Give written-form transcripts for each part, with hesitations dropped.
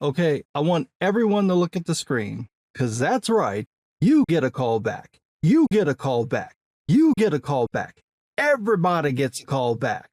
Okay, I want everyone to look at the screen, because that's right, you get a call back. You get a call back. You get a call back. Everybody gets a call back.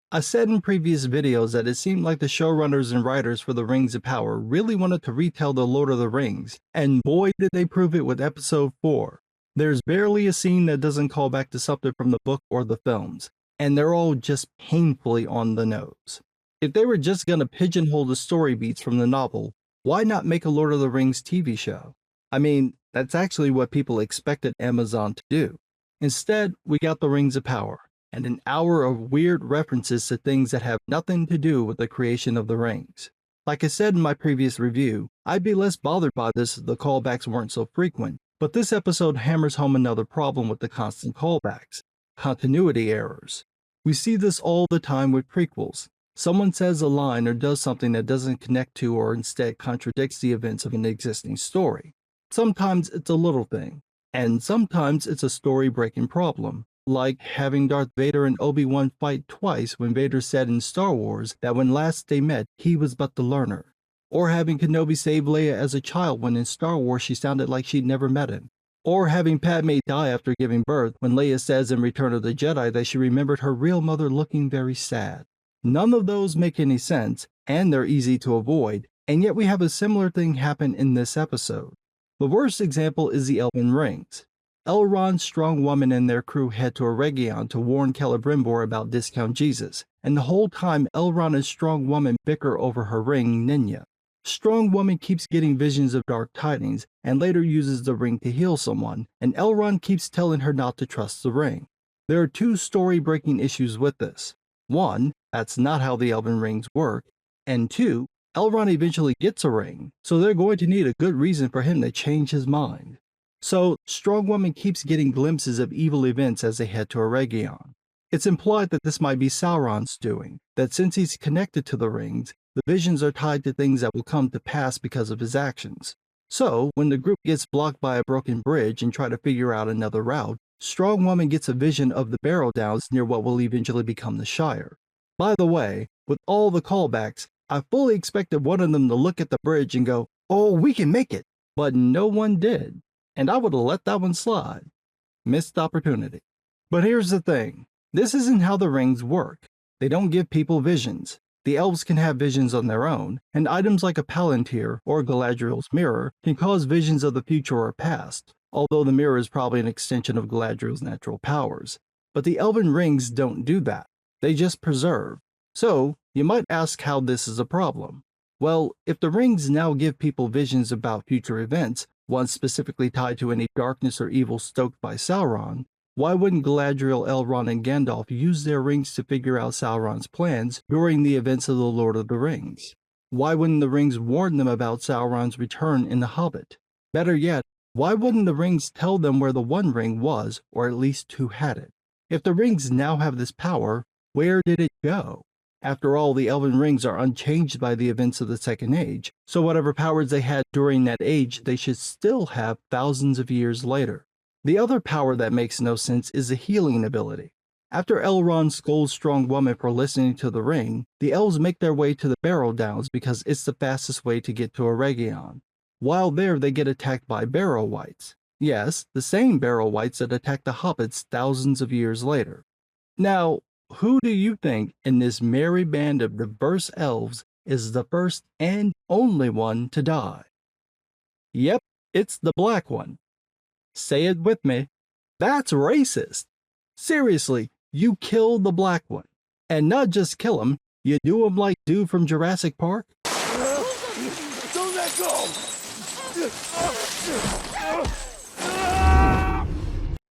I said in previous videos that it seemed like the showrunners and writers for the Rings of Power really wanted to retell the Lord of the Rings, and boy did they prove it with episode 4. There's barely a scene that doesn't call back to something from the book or the films, and they're all just painfully on the nose. If they were just gonna pigeonhole the story beats from the novel, why not make a Lord of the Rings TV show? I mean, that's actually what people expected Amazon to do. Instead, we got the Rings of Power, and an hour of weird references to things that have nothing to do with the creation of the rings. Like I said in my previous review, I'd be less bothered by this if the callbacks weren't so frequent, but this episode hammers home another problem with the constant callbacks: continuity errors. We see this all the time with prequels. Someone says a line or does something that doesn't connect to or instead contradicts the events of an existing story. Sometimes it's a little thing, and sometimes it's a story-breaking problem. Like having Darth Vader and Obi-Wan fight twice when Vader said in Star Wars that when last they met, he was but the learner. Or having Kenobi save Leia as a child when in Star Wars she sounded like she'd never met him. Or having Padme die after giving birth when Leia says in Return of the Jedi that she remembered her real mother looking very sad. None of those make any sense, and they're easy to avoid, and yet we have a similar thing happen in this episode. The worst example is the Elven Rings. Elrond, Strong Woman, and their crew head to Eregion to warn Celebrimbor about Discount Jesus, and the whole time Elrond and Strong Woman bicker over her ring, Ninya. Strong Woman keeps getting visions of dark tidings, and later uses the ring to heal someone, and Elrond keeps telling her not to trust the ring. There are two story-breaking issues with this. One, that's not how the Elven Rings work, and two, Elrond eventually gets a ring, so they're going to need a good reason for him to change his mind. So, Strong Woman keeps getting glimpses of evil events as they head to Eregion. It's implied that this might be Sauron's doing, that since he's connected to the rings, the visions are tied to things that will come to pass because of his actions. So, when the group gets blocked by a broken bridge and try to figure out another route, Strong Woman gets a vision of the Barrow Downs near what will eventually become the Shire. By the way, with all the callbacks, I fully expected one of them to look at the bridge and go, "Oh, we can make it!" But no one did. And I would have let that one slide. Missed opportunity. But here's the thing. This isn't how the rings work. They don't give people visions. The elves can have visions on their own, and items like a palantir or Galadriel's mirror can cause visions of the future or past, although the mirror is probably an extension of Galadriel's natural powers. But the elven rings don't do that. They just preserve. So, you might ask how this is a problem. Well, if the rings now give people visions about future events, one specifically tied to any darkness or evil stoked by Sauron, why wouldn't Galadriel, Elrond, and Gandalf use their rings to figure out Sauron's plans during the events of the Lord of the Rings? Why wouldn't the rings warn them about Sauron's return in The Hobbit? Better yet, why wouldn't the rings tell them where the One Ring was, or at least who had it? If the rings now have this power, where did it go? After all, the Elven Rings are unchanged by the events of the Second Age, so whatever powers they had during that age, they should still have thousands of years later. The other power that makes no sense is the healing ability. After Elrond scolds Strong Woman for listening to the ring, the elves make their way to the Barrow Downs because it's the fastest way to get to Eregion. While there, they get attacked by Barrow Wights. Yes, the same Barrow Wights that attacked the hobbits thousands of years later. Now, who do you think in this merry band of diverse elves is the first and only one to die? Yep, it's the black one. Say it with me. That's racist. Seriously, you kill the black one. And not just kill him, you do him like dude from Jurassic Park. Don't let go!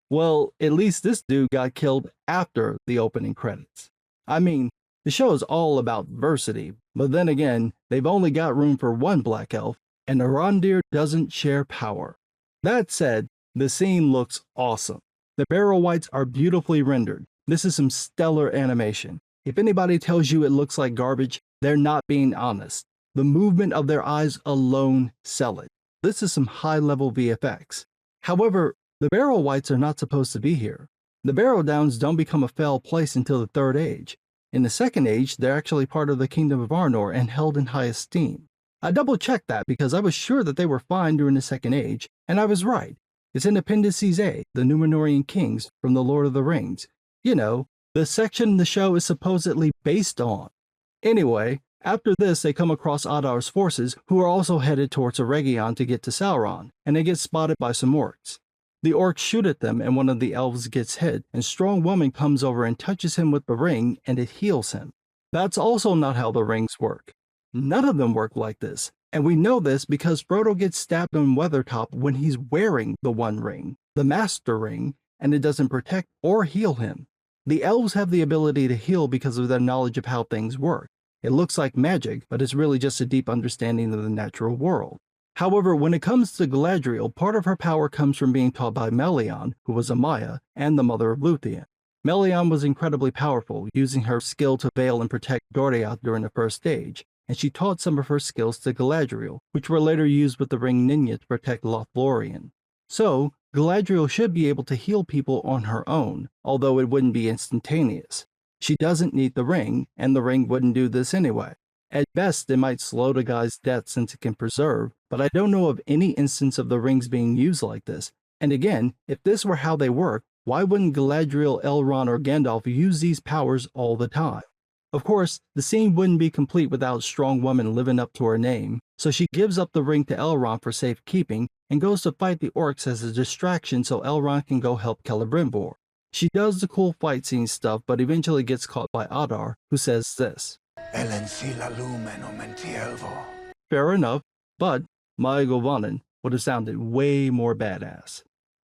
Well, at least this dude got killed after the opening credits. I mean, the show is all about diversity, but then again, they've only got room for one black elf, and Arondir doesn't share power. That said, the scene looks awesome. The Barrow Wights are beautifully rendered. This is some stellar animation. If anybody tells you it looks like garbage, they're not being honest. The movement of their eyes alone sell it. This is some high-level VFX. However, the Barrow Wights are not supposed to be here. The Barrow Downs don't become a fell place until the Third Age. In the Second Age, they're actually part of the Kingdom of Arnor and held in high esteem. I double-checked that because I was sure that they were fine during the Second Age, and I was right. It's in Appendices A, the Númenórean Kings from The Lord of the Rings. You know, the section the show is supposedly based on. Anyway, after this they come across Adar's forces, who are also headed towards Eregion to get to Sauron, and they get spotted by some orcs. The orcs shoot at them and one of the elves gets hit, and Strong Woman comes over and touches him with the ring and it heals him. That's also not how the rings work. None of them work like this, and we know this because Frodo gets stabbed on Weathertop when he's wearing the One Ring, the Master Ring, and it doesn't protect or heal him. The elves have the ability to heal because of their knowledge of how things work. It looks like magic, but it's really just a deep understanding of the natural world. However, when it comes to Galadriel, part of her power comes from being taught by Melian, who was a Maya, and the mother of Luthien. Melian was incredibly powerful, using her skill to veil and protect Doriath during the First Stage, and she taught some of her skills to Galadriel, which were later used with the ring Ninya to protect Lothlorien. So, Galadriel should be able to heal people on her own, although it wouldn't be instantaneous. She doesn't need the ring, and the ring wouldn't do this anyway. At best, it might slow the guy's death since it can preserve, but I don't know of any instance of the rings being used like this. And again, if this were how they work, why wouldn't Galadriel, Elrond, or Gandalf use these powers all the time? Of course, the scene wouldn't be complete without Strong Woman living up to her name, so she gives up the ring to Elrond for safekeeping and goes to fight the orcs as a distraction so Elrond can go help Celebrimbor. She does the cool fight scene stuff, but eventually gets caught by Adar, who says this. Fair enough, but Maegovanen would have sounded way more badass.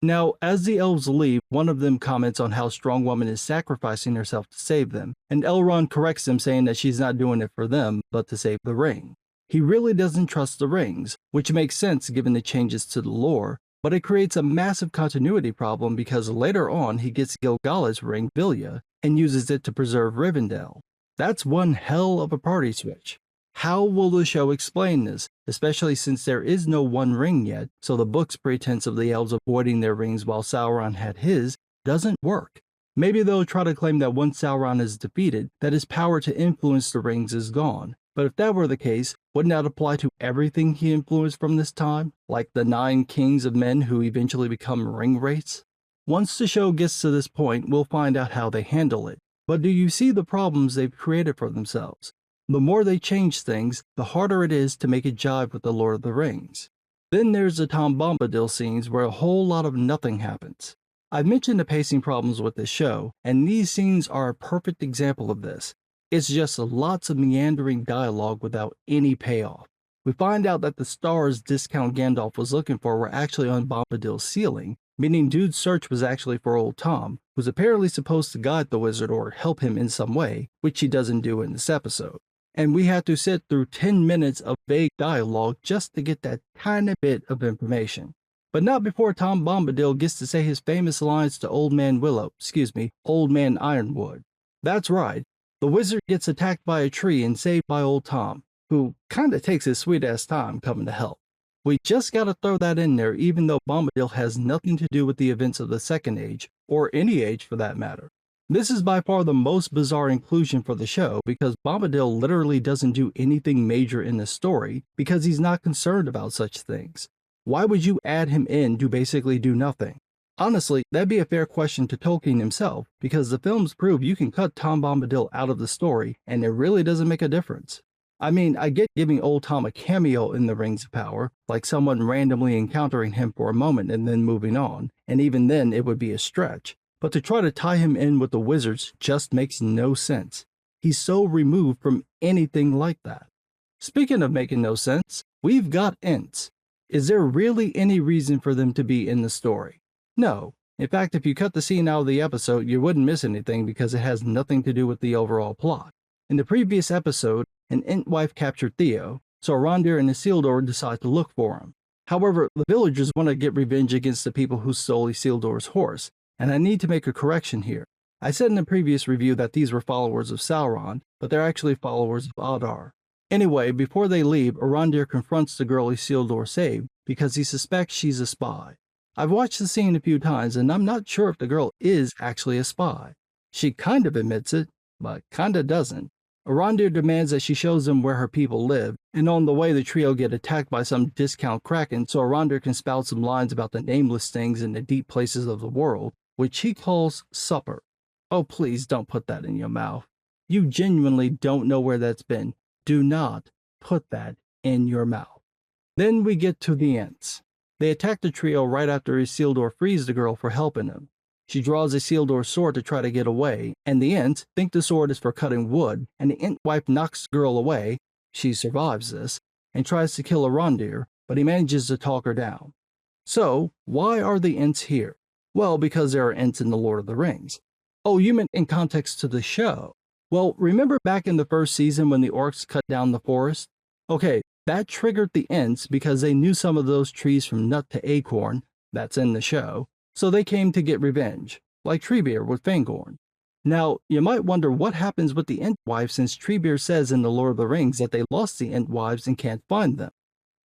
Now, as the elves leave, one of them comments on how Strong Woman is sacrificing herself to save them, and Elrond corrects him saying that she's not doing it for them, but to save the ring. He really doesn't trust the rings, which makes sense given the changes to the lore, but it creates a massive continuity problem because later on he gets Gil-galad's ring, Vilya, and uses it to preserve Rivendell. That's one hell of a party switch. How will the show explain this, especially since there is no One Ring yet, so the book's pretense of the elves avoiding their rings while Sauron had his doesn't work? Maybe they'll try to claim that once Sauron is defeated, that his power to influence the rings is gone. But if that were the case, wouldn't that apply to everything he influenced from this time? Like the 9 kings of men who eventually become ring wraiths? Once the show gets to this point, we'll find out how they handle it. But do you see the problems they've created for themselves? The more they change things, the harder it is to make it jive with the Lord of the Rings. Then there's the Tom Bombadil scenes where a whole lot of nothing happens. I've mentioned the pacing problems with this show, and these scenes are a perfect example of this. It's just lots of meandering dialogue without any payoff. We find out that the stars Discount Gandalf was looking for were actually on Bombadil's ceiling, meaning Dude's search was actually for old Tom, who's apparently supposed to guide the wizard or help him in some way, which he doesn't do in this episode. And we had to sit through 10 minutes of vague dialogue just to get that tiny bit of information. But not before Tom Bombadil gets to say his famous lines to Old Man Ironwood. That's right, the wizard gets attacked by a tree and saved by old Tom, who kinda takes his sweet ass time coming to help. We just gotta throw that in there even though Bombadil has nothing to do with the events of the Second Age, or any age for that matter. This is by far the most bizarre inclusion for the show because Bombadil literally doesn't do anything major in the story because he's not concerned about such things. Why would you add him in to basically do nothing? Honestly, that'd be a fair question to Tolkien himself because the films prove you can cut Tom Bombadil out of the story and it really doesn't make a difference. I mean, I get giving old Tom a cameo in the Rings of Power, like someone randomly encountering him for a moment and then moving on, and even then it would be a stretch. But to try to tie him in with the wizards just makes no sense. He's so removed from anything like that. Speaking of making no sense, we've got Ents. Is there really any reason for them to be in the story? No. In fact, if you cut the scene out of the episode, you wouldn't miss anything because it has nothing to do with the overall plot. In the previous episode, an Ent wife captured Theo, so Arondir and Isildur decide to look for him. However, the villagers want to get revenge against the people who stole Isildur's horse, and I need to make a correction here. I said in the previous review that these were followers of Sauron, but they're actually followers of Adar. Anyway, before they leave, Arondir confronts the girl Isildur saved because he suspects she's a spy. I've watched the scene a few times and I'm not sure if the girl is actually a spy. She kind of admits it, but kinda doesn't. Arondir demands that she shows them where her people live, and on the way the trio get attacked by some discount kraken so Arondir can spout some lines about the nameless things in the deep places of the world, which he calls supper. Oh please don't put that in your mouth. You genuinely don't know where that's been. Do not put that in your mouth. Then we get to the Ents. They attack the trio right after Isildur frees the girl for helping him. She draws Isildur's sword to try to get away, and the Ents think the sword is for cutting wood, and the Ent wife knocks the girl away. She survives this, and tries to kill Arondir, but he manages to talk her down. So, why are the Ents here? Well, because there are Ents in the Lord of the Rings. Oh, you meant in context to the show. Well, remember back in the first season when the orcs cut down the forest? Okay, that triggered the Ents because they knew some of those trees from nut to acorn, that's in the show, so they came to get revenge, like Treebeard with Fangorn. Now, you might wonder what happens with the Ent wives since Treebeard says in The Lord of the Rings that they lost the Ent wives and can't find them.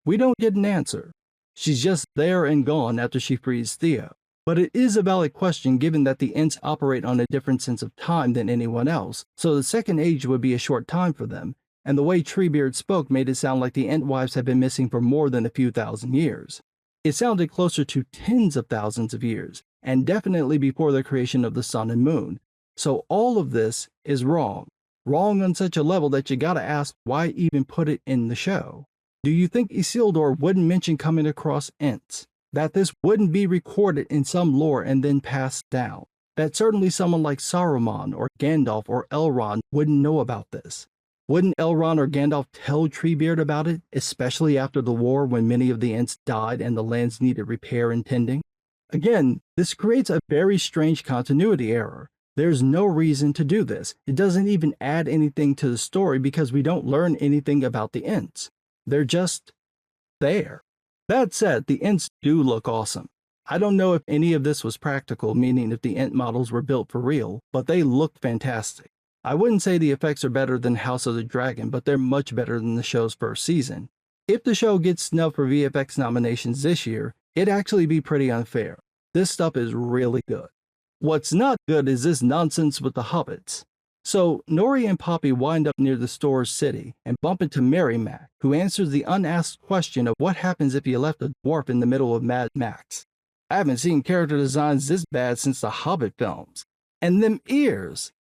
We don't get an answer. She's just there and gone after she frees Theo. But it is a valid question given that the Ents operate on a different sense of time than anyone else, so the Second Age would be a short time for them, and the way Treebeard spoke made it sound like the Ent wives had been missing for more than a few thousand years. It sounded closer to tens of thousands of years, and definitely before the creation of the sun and moon. So all of this is wrong. Wrong on such a level that you gotta ask why even put it in the show. Do you think Isildur wouldn't mention coming across Ents? That this wouldn't be recorded in some lore and then passed down? That certainly someone like Saruman or Gandalf or Elrond wouldn't know about this? Wouldn't Elrond or Gandalf tell Treebeard about it, especially after the war when many of the Ents died and the lands needed repair and tending? Again, this creates a very strange continuity error. There's no reason to do this. It doesn't even add anything to the story because we don't learn anything about the Ents. They're just there. That said, the Ents do look awesome. I don't know if any of this was practical, meaning if the Ent models were built for real, but they look fantastic. I wouldn't say the effects are better than House of the Dragon, but they're much better than the show's first season. If the show gets snubbed for VFX nominations this year, it'd actually be pretty unfair. This stuff is really good. What's not good is this nonsense with the hobbits. So, Nori and Poppy wind up near the store's city and bump into Merrimack, who answers the unasked question of what happens if you left a dwarf in the middle of Mad Max. I haven't seen character designs this bad since the Hobbit films. And them ears!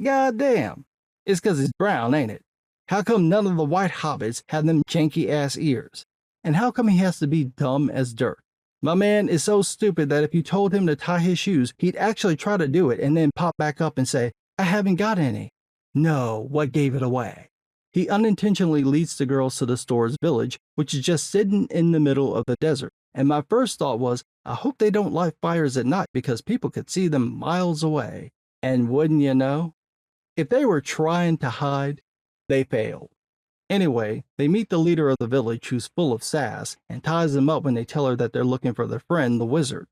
God damn! It's 'cause he's brown, ain't it? How come none of the white hobbits have them janky-ass ears? And how come he has to be dumb as dirt? My man is so stupid that if you told him to tie his shoes, he'd actually try to do it and then pop back up and say, I haven't got any. No, what gave it away? He unintentionally leads the girls to the store's village, which is just sitting in the middle of the desert. And my first thought was, I hope they don't light fires at night because people could see them miles away. And wouldn't you know? If they were trying to hide, they failed. Anyway, they meet the leader of the village who's full of sass and ties them up when they tell her that they're looking for their friend, the wizard.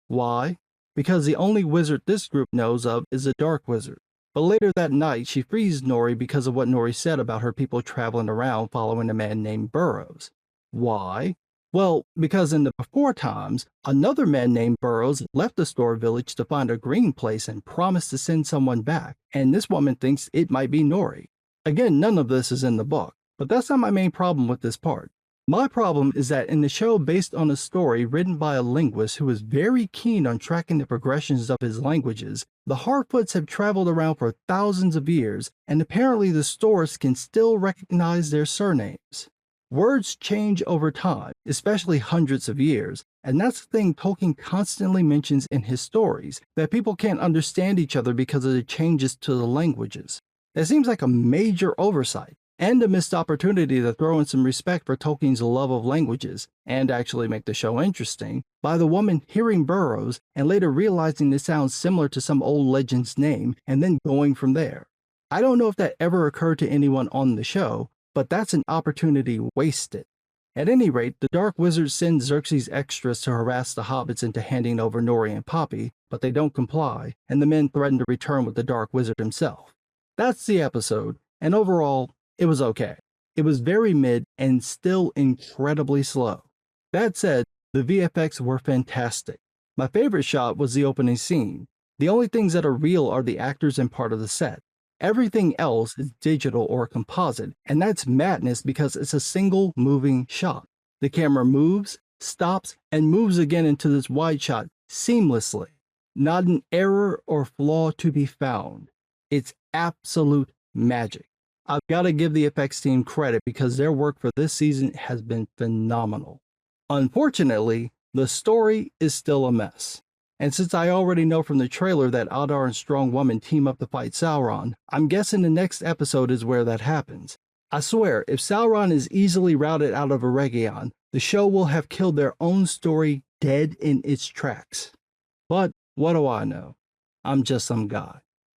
Why? Because the only wizard this group knows of is a dark wizard. But later that night, she frees Nori because of what Nori said about her people traveling around following a man named Burrows. Why? Well, because in the before times, another man named Burrows left the store village to find a green place and promised to send someone back, and this woman thinks it might be Nori. Again, none of this is in the book, but that's not my main problem with this part. My problem is that in the show based on a story written by a linguist who is very keen on tracking the progressions of his languages, the Harfoots have traveled around for thousands of years, and apparently the stores can still recognize their surnames. Words change over time, especially hundreds of years, and that's the thing Tolkien constantly mentions in his stories, that people can't understand each other because of the changes to the languages. That seems like a major oversight, and a missed opportunity to throw in some respect for Tolkien's love of languages, and actually make the show interesting, by the woman hearing Burrows and later realizing it sounds similar to some old legend's name, and then going from there. I don't know if that ever occurred to anyone on the show, but that's an opportunity wasted. At any rate, the Dark Wizard sends Xerxes extras to harass the hobbits into handing over Nori and Poppy, but they don't comply, and the men threaten to return with the Dark Wizard himself. That's the episode, and overall, it was okay. It was very mid and still incredibly slow. That said, the VFX were fantastic. My favorite shot was the opening scene. The only things that are real are the actors and part of the set. Everything else is digital or composite, and that's madness because it's a single moving shot. The camera moves, stops, and moves again into this wide shot seamlessly. Not an error or flaw to be found. It's absolute magic. I've got to give the effects team credit because their work for this season has been phenomenal. Unfortunately, the story is still a mess. And since I already know from the trailer that Adar and Strong Woman team up to fight Sauron, I'm guessing the next episode is where that happens. I swear, if Sauron is easily routed out of Eregion, the show will have killed their own story dead in its tracks. But what do I know? I'm just some guy.